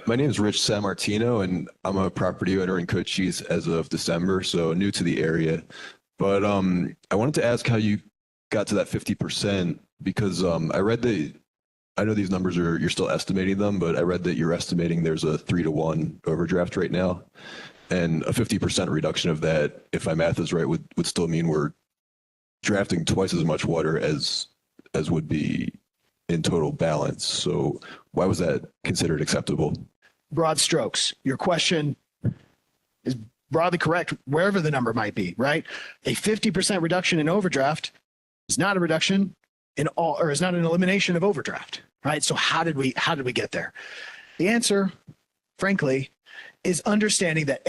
My name is Rich Sammartino, and I'm a property owner in Cochise as of December, so new to the area. But I wanted to ask how you got to that 50% because I read that I know these numbers are you're still estimating them, but I read that you're estimating there's a 3-to-1 overdraft right now, and a 50% reduction of that, if my math is right, would still mean we're drafting twice as much water as would be in total balance. So why was that considered acceptable? Broad strokes. Your question is broadly correct, wherever the number might be, right? A 50% reduction in overdraft is not a reduction in all, or is not an elimination of overdraft, right? So how did we get there? The answer, frankly, is understanding that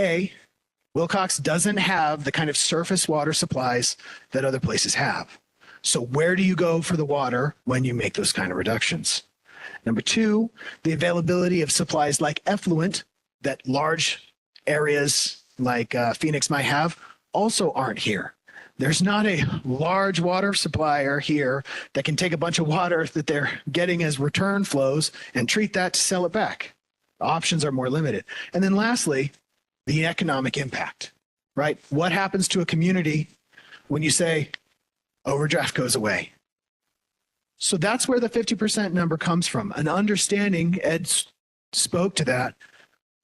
Willcox doesn't have the kind of surface water supplies that other places have. So where do you go for the water when you make those kind of reductions? Number two, the availability of supplies like effluent that large areas like Phoenix might have also aren't here. There's not a large water supplier here that can take a bunch of water that they're getting as return flows and treat that to sell it back. The options are more limited. And then lastly, the economic impact, right? What happens to a community when you say overdraft goes away? So that's where the 50% number comes from. An understanding, Ed spoke to that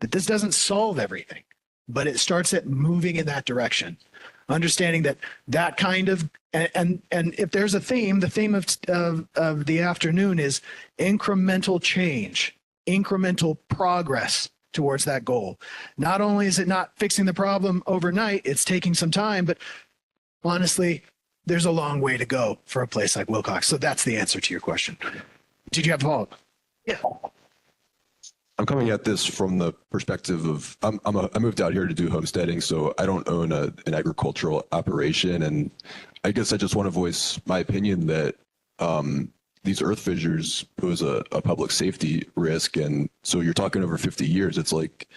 this doesn't solve everything, but it starts at moving in that direction. Understanding that kind of, and if there's a theme, the theme of the afternoon is incremental change, incremental progress towards that goal. Not only is it not fixing the problem overnight, it's taking some time, but honestly, there's a long way to go for a place like Willcox. So that's the answer to your question. Did you have a follow-up? Yeah. I'm coming at this from the perspective of I moved out here to do homesteading, so I don't own an agricultural operation, and I guess I just want to voice my opinion that these earth fissures pose a public safety risk, and so you're talking over 50 years. It's like,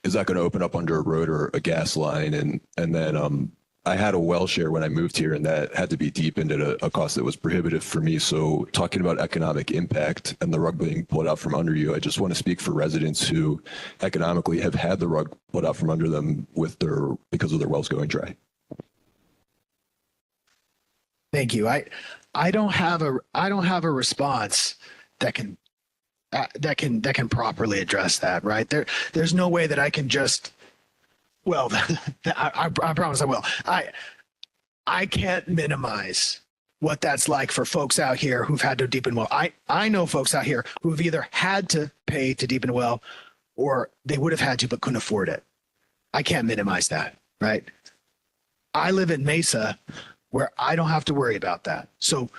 is that going to open up under a road or a gas line? And then I had a well share when I moved here, and that had to be deepened at a cost that was prohibitive for me. So talking about economic impact and the rug being pulled out from under you, I just want to speak for residents who economically have had the rug pulled out from under them because of their wells going dry. Thank you. I don't have a response that can properly address that, right? There's no way that I can just, well, I promise I will. I can't minimize what that's like for folks out here who've had to deepen well. I know folks out here who've either had to pay to deepen a well or they would have had to but couldn't afford it. I can't minimize that, right? I live in Mesa where I don't have to worry about that. So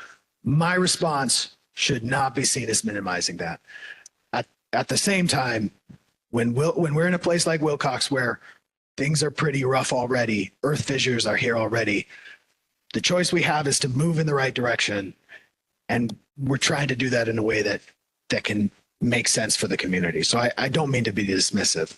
my response should not be seen as minimizing that. At the same time, when we're in a place like Willcox where things are pretty rough already, earth fissures are here already, the choice we have is to move in the right direction, and we're trying to do that in a way that can make sense for the community. So I don't mean to be dismissive.